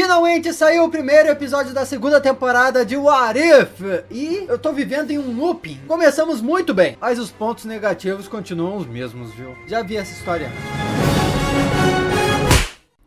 Finalmente saiu o primeiro episódio da segunda temporada de What If, e eu tô vivendo em um looping. Começamos muito bem, mas os pontos negativos continuam os mesmos, viu? Já vi essa história.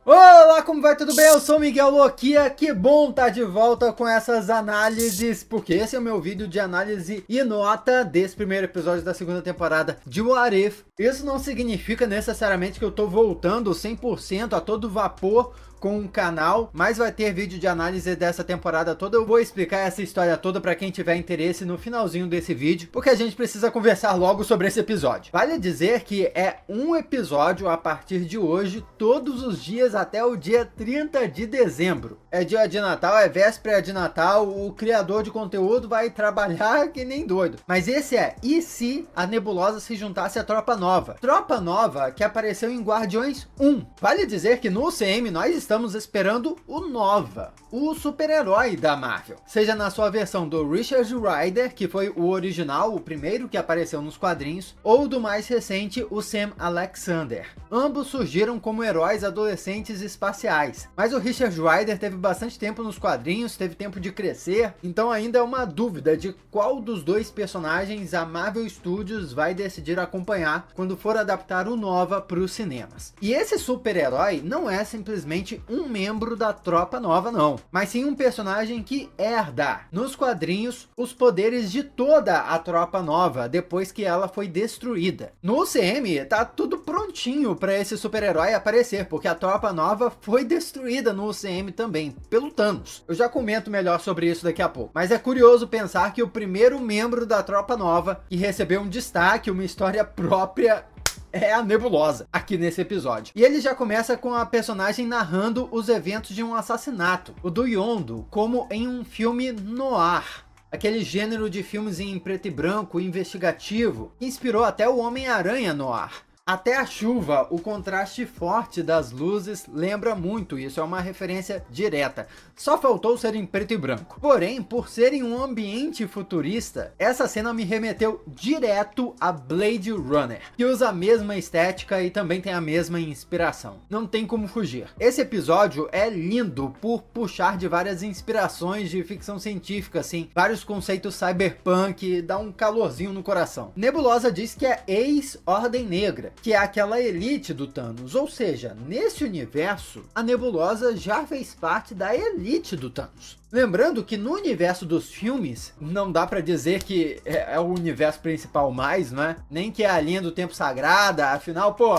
Olá, como vai? Tudo bem? Eu sou o Miguel Loquia, que bom estar de volta com essas análises, porque esse é o meu vídeo de análise e nota desse primeiro episódio da segunda temporada de What If. Isso não significa necessariamente que eu tô voltando 100% a todo vapor com o canal, mas vai ter vídeo de análise dessa temporada toda. Eu vou explicar essa história toda para quem tiver interesse no finalzinho desse vídeo, porque a gente precisa conversar logo sobre esse episódio. Vale dizer que é um episódio a partir de hoje, todos os dias até o dia 30 de dezembro. É dia de Natal, é véspera de Natal, o criador de conteúdo vai trabalhar que nem doido. Mas esse é, e se a Nebulosa se juntasse à Tropa Nova? Tropa Nova que apareceu em Guardiões 1. Vale dizer que no UCM nós estamos esperando o Nova, o super-herói da Marvel. Seja na sua versão do Richard Rider, que foi o original, o primeiro que apareceu nos quadrinhos, ou do mais recente, o Sam Alexander. Ambos surgiram como heróis adolescentes espaciais, mas o Richard Rider teve bastante tempo nos quadrinhos, teve tempo de crescer, então ainda é uma dúvida de qual dos dois personagens a Marvel Studios vai decidir acompanhar quando for adaptar o Nova para os cinemas. E esse super-herói não é simplesmente um membro da Tropa Nova não, mas sim um personagem que herda nos quadrinhos os poderes de toda a Tropa Nova depois que ela foi destruída. No UCM tá tudo prontinho para esse super-herói aparecer, porque a Tropa Nova foi destruída no UCM também, pelo Thanos. Eu já comento melhor sobre isso daqui a pouco, mas é curioso pensar que o primeiro membro da Tropa Nova que recebeu um destaque, uma história própria, é a Nebulosa, aqui nesse episódio. E ele já começa com a personagem narrando os eventos de um assassinato, o do Yondo, como em um filme noir. Aquele gênero de filmes em preto e branco, investigativo, que inspirou até o Homem-Aranha noir. Até a chuva, o contraste forte das luzes lembra muito, isso é uma referência direta. Só faltou ser em preto e branco. Porém, por ser em um ambiente futurista, essa cena me remeteu direto a Blade Runner, que usa a mesma estética e também tem a mesma inspiração. Não tem como fugir. Esse episódio é lindo por puxar de várias inspirações de ficção científica, assim, vários conceitos cyberpunk, dá um calorzinho no coração. Nebulosa diz que é ex-Ordem Negra, que é aquela elite do Thanos, ou seja, nesse universo, a Nebulosa já fez parte da elite do Thanos. Lembrando que no universo dos filmes, não dá pra dizer que é o universo principal mais, né? Nem que é a linha do tempo sagrada, afinal, pô,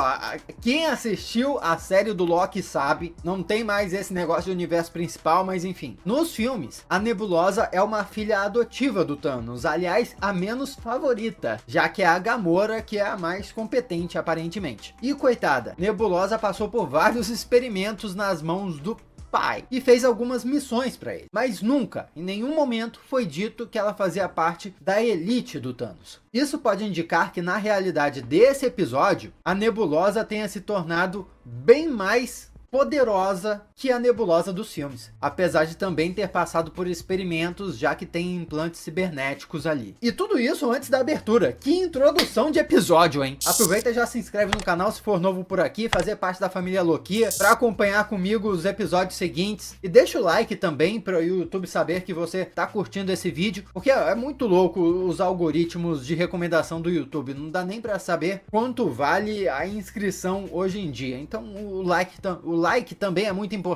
quem assistiu a série do Loki sabe, não tem mais esse negócio de universo principal, mas enfim. Nos filmes, a Nebulosa é uma filha adotiva do Thanos, aliás, a menos favorita, já que é a Gamora que é a mais competente aparentemente. E coitada, Nebulosa passou por vários experimentos nas mãos do pai e fez algumas missões para ele, mas nunca, em nenhum momento, foi dito que ela fazia parte da elite do Thanos. Isso pode indicar que na realidade desse episódio, a Nebulosa tenha se tornado bem mais poderosa que a Nebulosa dos filmes, apesar de também ter passado por experimentos, já que tem implantes cibernéticos ali. E tudo isso antes da abertura. Que introdução de episódio, hein? Aproveita e já se inscreve no canal se for novo por aqui, fazer parte da família Loquia, para acompanhar comigo os episódios seguintes. E deixa o like também para o YouTube saber que você tá curtindo esse vídeo, porque é muito louco os algoritmos de recomendação do YouTube. Não dá nem para saber quanto vale a inscrição hoje em dia. Então o like também é muito importante.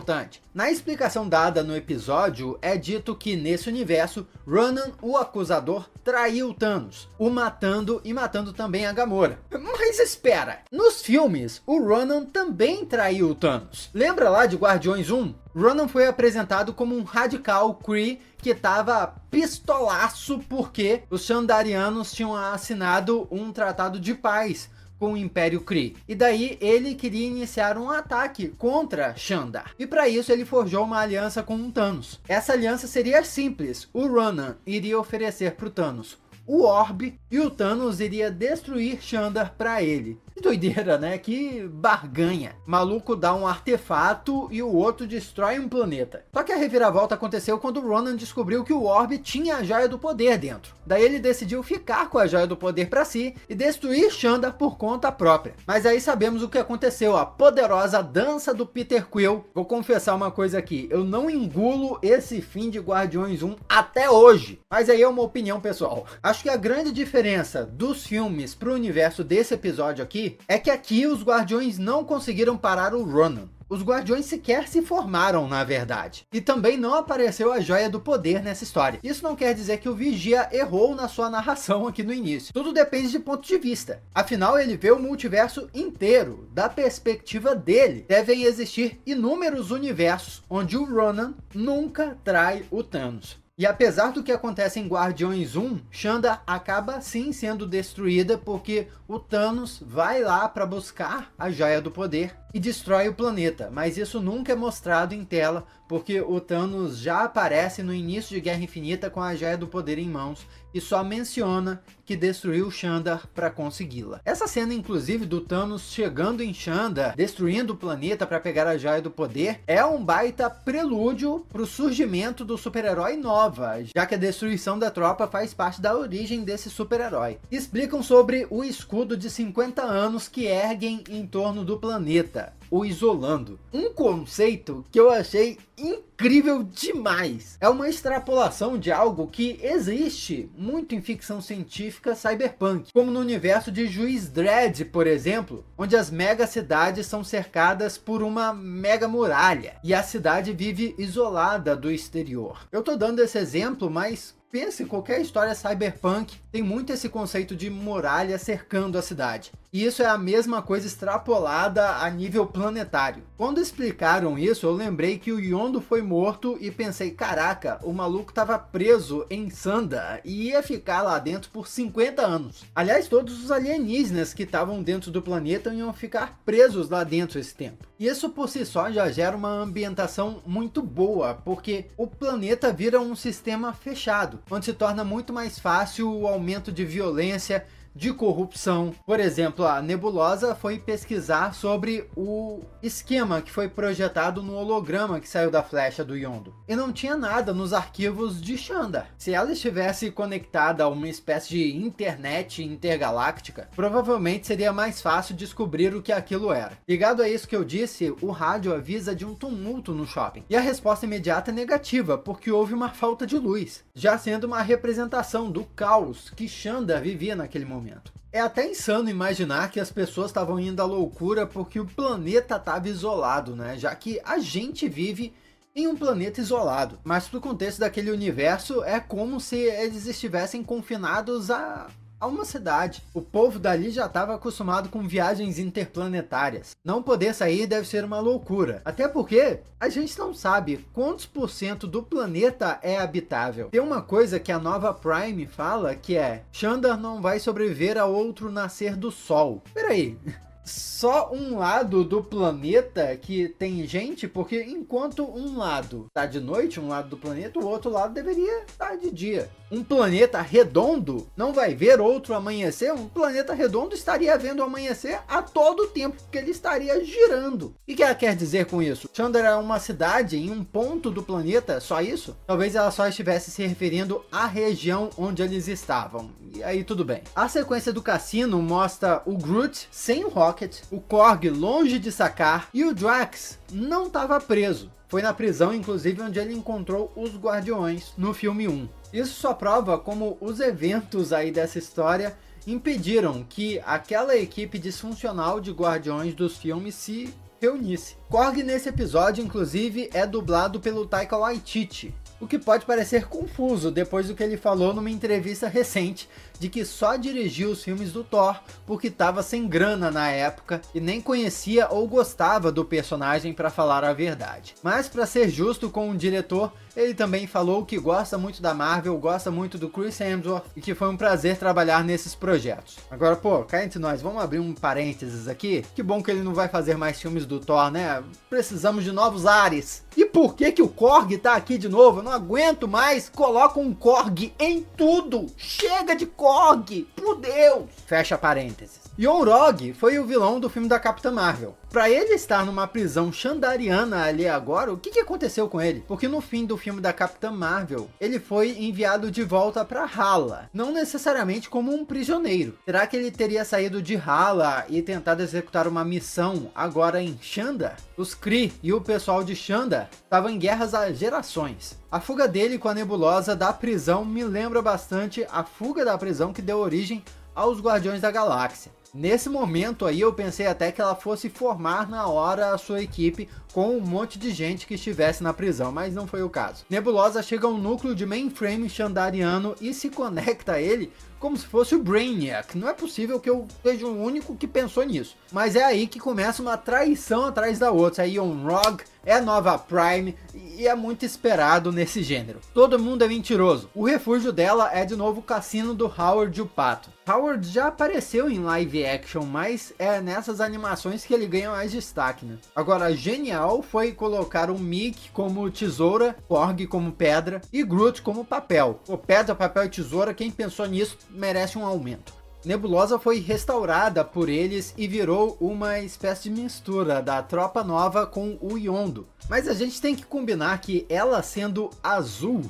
Na explicação dada no episódio, é dito que nesse universo, Ronan, o acusador, traiu Thanos, o matando e matando também a Gamora. Mas espera, nos filmes, o Ronan também traiu Thanos. Lembra lá de Guardiões 1? Ronan foi apresentado como um radical Kree que tava pistolaço porque os Xandarianos tinham assinado um tratado de paz com o Império Kree. E daí ele queria iniciar um ataque contra Xandar. E para isso ele forjou uma aliança com o Thanos. Essa aliança seria simples. O Ronan iria oferecer para o Thanos o Orb e o Thanos iria destruir Xandar para ele. Que doideira, né? Que barganha. Maluco dá um artefato e o outro destrói um planeta. Só que a reviravolta aconteceu quando o Ronan descobriu que o Orb tinha a Joia do Poder dentro. Daí ele decidiu ficar com a Joia do Poder para si e destruir Xandar por conta própria. Mas aí sabemos o que aconteceu, a poderosa dança do Peter Quill. Vou confessar uma coisa aqui, eu não engulo esse fim de Guardiões 1 até hoje. Mas aí é uma opinião pessoal. Acho que a grande diferença dos filmes para o universo desse episódio aqui é que aqui os Guardiões não conseguiram parar o Ronan. Os Guardiões sequer se formaram, na verdade. E também não apareceu a Joia do Poder nessa história. Isso não quer dizer que o Vigia errou na sua narração aqui no início. Tudo depende de ponto de vista. Afinal, ele vê o multiverso inteiro. Da perspectiva dele, devem existir inúmeros universos onde o Ronan nunca trai o Thanos. E apesar do que acontece em Guardiões 1, Xandar acaba sim sendo destruída porque o Thanos vai lá para buscar a Joia do Poder e destrói o planeta. Mas isso nunca é mostrado em tela porque o Thanos já aparece no início de Guerra Infinita com a Joia do Poder em mãos e só menciona que destruiu Xandar para consegui-la. Essa cena, inclusive, do Thanos chegando em Xandar, destruindo o planeta para pegar a Joia do Poder, é um baita prelúdio para o surgimento do super-herói Nova, já que a destruição da tropa faz parte da origem desse super-herói. Explicam sobre o escudo de 50 anos que erguem em torno do planeta, o isolando. Um conceito que eu achei incrível demais. É uma extrapolação de algo que existe muito em ficção científica cyberpunk, como no universo de Juiz Dredd, por exemplo, onde as mega cidades são cercadas por uma mega muralha e a cidade vive isolada do exterior. Eu tô dando esse exemplo, mas pense, qualquer história cyberpunk tem muito esse conceito de muralha cercando a cidade. E isso é a mesma coisa extrapolada a nível planetário. Quando explicaram isso, eu lembrei que o Yondo foi morto e pensei, caraca, o maluco estava preso em Xandar e ia ficar lá dentro por 50 anos. Aliás, todos os alienígenas que estavam dentro do planeta iam ficar presos lá dentro esse tempo. E isso por si só já gera uma ambientação muito boa, porque o planeta vira um sistema fechado, onde se torna muito mais fácil o aumento de violência, de corrupção. Por exemplo, a Nebulosa foi pesquisar sobre o esquema que foi projetado no holograma que saiu da flecha do Yondo. E não tinha nada nos arquivos de Xandar. Se ela estivesse conectada a uma espécie de internet intergaláctica, provavelmente seria mais fácil descobrir o que aquilo era. Ligado a isso que eu disse, o rádio avisa de um tumulto no shopping. E a resposta imediata é negativa, porque houve uma falta de luz, já sendo uma representação do caos que Xandar vivia naquele momento. É até insano imaginar que as pessoas estavam indo à loucura porque o planeta estava isolado, né? Já que a gente vive em um planeta isolado. Mas pro contexto daquele universo, é como se eles estivessem confinados a uma cidade. O povo dali já estava acostumado com viagens interplanetárias. Não poder sair deve ser uma loucura. Até porque a gente não sabe quantos % do planeta é habitável. Tem uma coisa que a nova Prime fala que é: Xandar não vai sobreviver a outro nascer do sol. Peraí. Só um lado do planeta que tem gente, porque enquanto um lado está de noite, um lado do planeta, o outro lado deveria estar de dia. Um planeta redondo não vai ver outro amanhecer? Um planeta redondo estaria vendo o amanhecer a todo tempo, porque ele estaria girando. E o que ela quer dizer com isso? Xandar é uma cidade em um ponto do planeta, só isso? Talvez ela só estivesse se referindo à região onde eles estavam. E aí tudo bem. A sequência do cassino mostra o Groot sem o Rocket, o Korg longe de sacar e o Drax não estava preso. Foi na prisão, inclusive, onde ele encontrou os Guardiões no filme 1. Isso só prova como os eventos aí dessa história impediram que aquela equipe disfuncional de Guardiões dos filmes se reunisse. Korg nesse episódio, inclusive, é dublado pelo Taika Waititi, o que pode parecer confuso depois do que ele falou numa entrevista recente de que só dirigiu os filmes do Thor porque estava sem grana na época e nem conhecia ou gostava do personagem, para falar a verdade. Mas para ser justo com o diretor, ele também falou que gosta muito da Marvel, gosta muito do Chris Hemsworth e que foi um prazer trabalhar nesses projetos. Agora, pô, cá entre nós, vamos abrir um parênteses aqui. Que bom que ele não vai fazer mais filmes do Thor, né? Precisamos de novos ares. E por que o Korg tá aqui de novo? não aguento mais, coloca um Korg em tudo, chega de Korg, por Deus. Fecha parênteses. Yon-Rogg foi o vilão do filme da Capitã Marvel. Pra ele estar numa prisão xandariana ali agora, o que aconteceu com ele? Porque no fim do filme da Capitã Marvel, ele foi enviado de volta pra Hala, não necessariamente como um prisioneiro. Será que ele teria saído de Hala e tentado executar uma missão agora em Shanda? Os Kree e o pessoal de Shanda estavam em guerras há gerações. A fuga dele com a nebulosa da prisão me lembra bastante a fuga da prisão que deu origem aos Guardiões da Galáxia. Nesse momento aí eu pensei até que ela fosse formar na hora a sua equipe com um monte de gente que estivesse na prisão, mas não foi o caso. Nebulosa chega ao núcleo de mainframe xandariano e se conecta a ele como se fosse o Brainiac. Não é possível que eu seja o único que pensou nisso. Mas é aí que começa uma traição atrás da outra. É Yon-Rogg, é a nova Prime e é muito esperado nesse gênero. Todo mundo é mentiroso. O refúgio dela é de novo o cassino do Howard o Pato. Howard já apareceu em live action, mas é nessas animações que ele ganha mais destaque, né? Agora, genial foi colocar o Mickey como tesoura, Korg como pedra e Groot como papel. Pô, pedra, papel e tesoura, quem pensou nisso merece um aumento. Nebulosa foi restaurada por eles e virou uma espécie de mistura da Tropa Nova com o Yondo. Mas a gente tem que combinar que ela sendo azul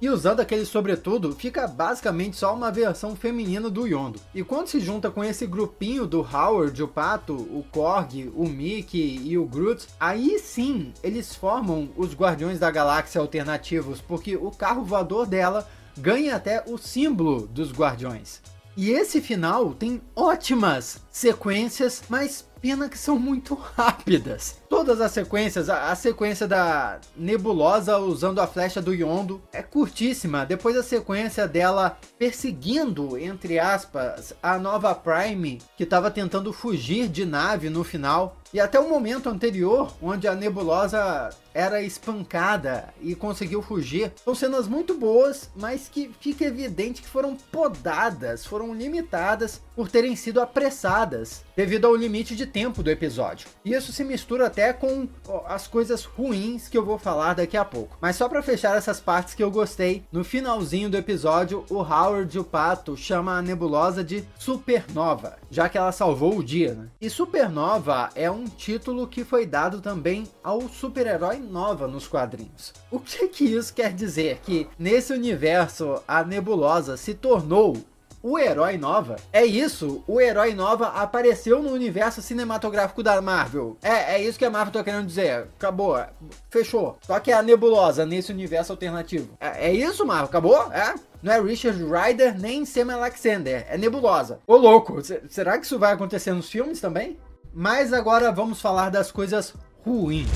e usando aquele sobretudo, fica basicamente só uma versão feminina do Yondo. E quando se junta com esse grupinho do Howard, o Pato, o Korg, o Mickey e o Groot, aí sim eles formam os Guardiões da Galáxia alternativos, porque o carro voador dela ganha até o símbolo dos Guardiões. E esse final tem ótimas sequências, mas pena que são muito rápidas. Todas as sequências, a sequência da Nebulosa usando a flecha do Yondo é curtíssima. Depois a sequência dela perseguindo, entre aspas, a nova Prime, que estava tentando fugir de nave no final. E até o momento anterior, onde a Nebulosa era espancada e conseguiu fugir. São cenas muito boas, mas que fica evidente que foram podadas, foram limitadas por terem sido apressadas, devido ao limite de tempo do episódio. E isso se mistura até com as coisas ruins que eu vou falar daqui a pouco. Mas só para fechar essas partes que eu gostei, no finalzinho do episódio, o Howard, o Pato, chama a Nebulosa de Supernova, já que ela salvou o dia, né? E Supernova é um título que foi dado também ao super-herói Nova nos quadrinhos. O que isso quer dizer? Que nesse universo a Nebulosa se tornou o Herói Nova? É isso, o Herói Nova apareceu no universo cinematográfico da Marvel. É isso que a Marvel tá querendo dizer. Acabou, fechou. Só que é a Nebulosa nesse universo alternativo. É isso, Marvel? Acabou? Não é Richard Rider nem Sam Alexander, é Nebulosa. Ô louco, será que isso vai acontecer nos filmes também? Mas agora vamos falar das coisas ruins.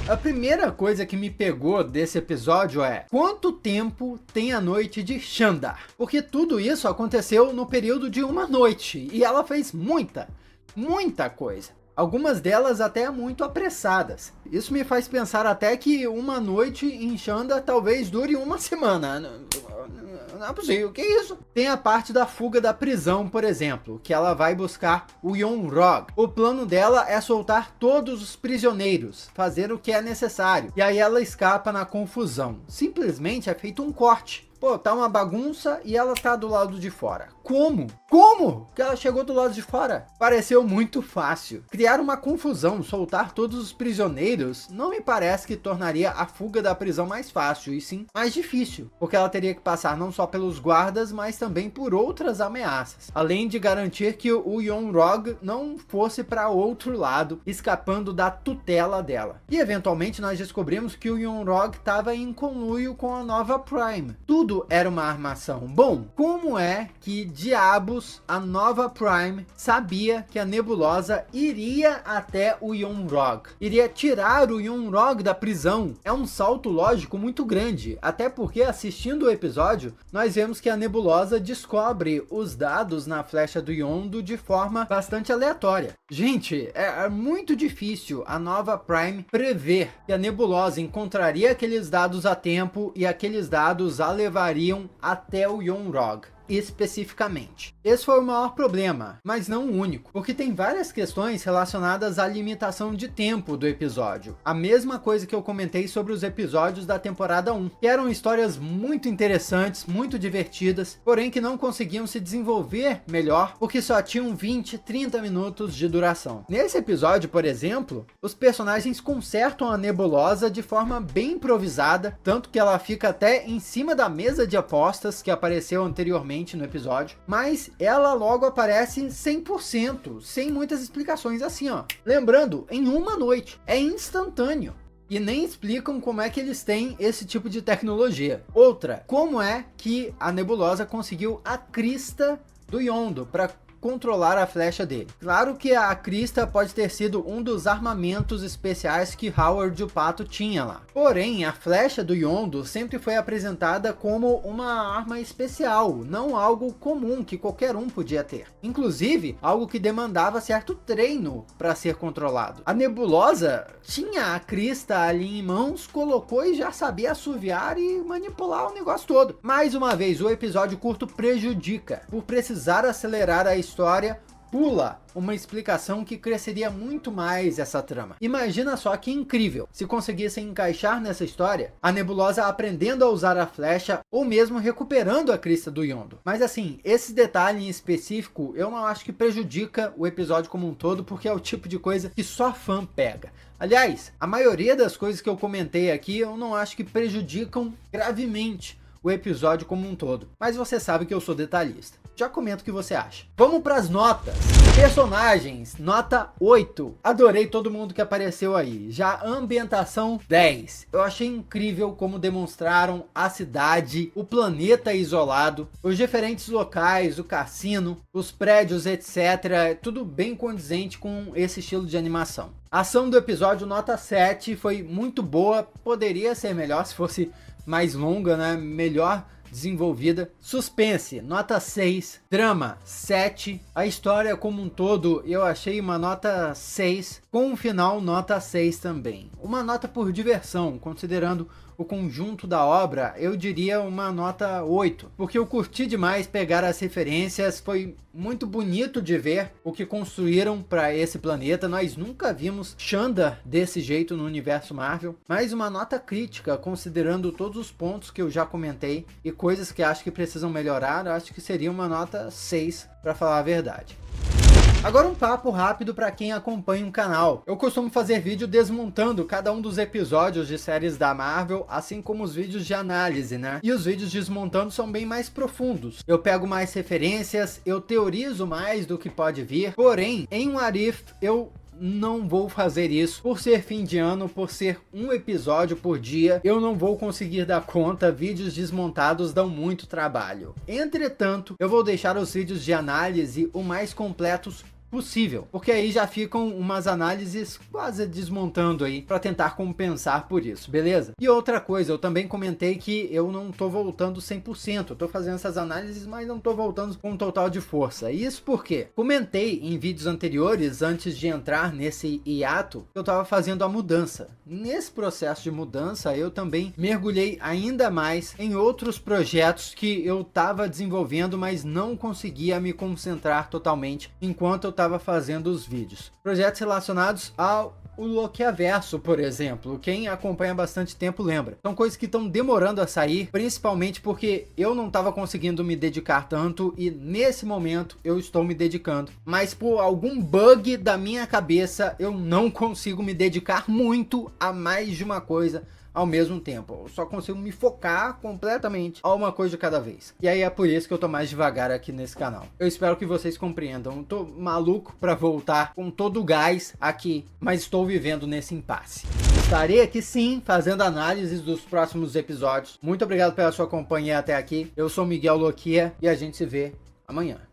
A primeira coisa que me pegou desse episódio é: quanto tempo tem a noite de Xandar? Porque tudo isso aconteceu no período de uma noite e ela fez muita coisa. Algumas delas até muito apressadas. Isso me faz pensar até que uma noite em Xandar talvez dure uma semana. Não é possível, que isso? Tem a parte da fuga da prisão, por exemplo, que ela vai buscar o Yon-Rogg. O plano dela é soltar todos os prisioneiros, fazer o que é necessário. E aí ela escapa na confusão. Simplesmente é feito um corte. Pô, tá uma bagunça e ela tá do lado de fora. Como? Como que ela chegou do lado de fora? Pareceu muito fácil. Criar uma confusão, soltar todos os prisioneiros, não me parece que tornaria a fuga da prisão mais fácil, e sim mais difícil. Porque ela teria que passar não só pelos guardas, mas também por outras ameaças. Além de garantir que o Yon-Rogg não fosse para outro lado, escapando da tutela dela. E eventualmente nós descobrimos que o Yon-Rogg estava em conluio com a nova Prime. Tudo era uma armação. Bom, como é que diabos a nova Prime sabia que a Nebulosa iria até o Yon-Rogg? Iria tirar o Yon-Rogg da prisão? É um salto lógico muito grande, até porque assistindo o episódio, nós vemos que a Nebulosa descobre os dados na flecha do Yondo de forma bastante aleatória. Gente, é muito difícil a nova Prime prever que a Nebulosa encontraria aqueles dados a tempo e aqueles dados a levariam até o Yon-Rogg. especificamente. Esse foi o maior problema, mas não o único, porque tem várias questões relacionadas à limitação de tempo do episódio. A mesma coisa que eu comentei sobre os episódios da temporada 1, que eram histórias muito interessantes, muito divertidas, porém que não conseguiam se desenvolver melhor porque só tinham 20, 30 minutos de duração. Nesse episódio, por exemplo, os personagens consertam a nebulosa de forma bem improvisada, tanto que ela fica até em cima da mesa de apostas que apareceu anteriormente no episódio, mas ela logo aparece 100%, sem muitas explicações assim, ó. Lembrando, em uma noite, é instantâneo. E nem explicam como é que eles têm esse tipo de tecnologia. Outra, como é que a nebulosa conseguiu a crista do Yondo para controlar a flecha dele. Claro que a crista pode ter sido um dos armamentos especiais que Howard o Pato tinha lá. Porém, a flecha do Yondo sempre foi apresentada como uma arma especial, não algo comum que qualquer um podia ter. Inclusive, algo que demandava certo treino para ser controlado. A nebulosa tinha a crista ali em mãos, colocou e já sabia assoviar e manipular o negócio todo. Mais uma vez, o episódio curto prejudica por precisar acelerar a história, pula uma explicação que cresceria muito mais essa trama. Imagina só que incrível se conseguissem encaixar nessa história a nebulosa aprendendo a usar a flecha ou mesmo recuperando a crista do Yondo. Mas assim, esse detalhe em específico eu não acho que prejudica o episódio como um todo, porque é o tipo de coisa que só fã pega. Aliás, a maioria das coisas que eu comentei aqui eu não acho que prejudicam gravemente o episódio como um todo. Mas você sabe que eu sou detalhista. Já comenta o que você acha. Vamos para as notas. Personagens, nota 8. Adorei todo mundo que apareceu aí. Já ambientação, 10. Eu achei incrível como demonstraram a cidade, o planeta isolado, os diferentes locais, o cassino, os prédios, etc. Tudo bem condizente com esse estilo de animação. A ação do episódio, nota 7. Foi muito boa. Poderia ser melhor se fosse mais longa, né? Melhor desenvolvida. Suspense, nota 6. Drama, 7. A história como um todo eu achei uma nota 6, com um final nota 6 também. Uma nota por diversão, considerando o conjunto da obra, eu diria uma nota 8, porque eu curti demais pegar as referências, foi muito bonito de ver o que construíram para esse planeta. Nós nunca vimos Shanda desse jeito no universo Marvel, mas uma nota crítica, considerando todos os pontos que eu já comentei e coisas que acho que precisam melhorar, eu acho que seria uma nota 6, para falar a verdade. Agora um papo rápido para quem acompanha o canal. Eu costumo fazer vídeo desmontando cada um dos episódios de séries da Marvel, assim como os vídeos de análise, né? E os vídeos desmontando são bem mais profundos. Eu pego mais referências, eu teorizo mais do que pode vir. Porém, em What If, eu não vou fazer isso. Por ser fim de ano, por ser um episódio por dia, eu não vou conseguir dar conta. Vídeos desmontados dão muito trabalho. Entretanto, eu vou deixar os vídeos de análise o mais completos possível, porque aí já ficam umas análises quase desmontando aí para tentar compensar por isso, beleza? E outra coisa, eu também comentei que eu não tô voltando 100%, eu tô fazendo essas análises, mas não tô voltando com total de força. Isso porque comentei em vídeos anteriores, antes de entrar nesse hiato, que eu tava fazendo a mudança. Nesse processo de mudança, eu também mergulhei ainda mais em outros projetos que eu tava desenvolvendo, mas não conseguia me concentrar totalmente enquanto eu estava fazendo os vídeos. Projetos relacionados ao Lokiaverso, por exemplo. Quem acompanha há bastante tempo lembra. São coisas que estão demorando a sair, principalmente porque eu não estava conseguindo me dedicar tanto e nesse momento eu estou me dedicando. Mas por algum bug da minha cabeça eu não consigo me dedicar muito a mais de uma coisa ao mesmo tempo. Eu só consigo me focar completamente a uma coisa de cada vez. E aí é por isso que eu tô mais devagar aqui nesse canal. Eu espero que vocês compreendam. Eu tô maluco pra voltar com todo o gás aqui, mas estou vivendo nesse impasse. Estarei aqui sim, fazendo análises dos próximos episódios. Muito obrigado pela sua companhia até aqui. Eu sou Miguel Loquia e a gente se vê amanhã.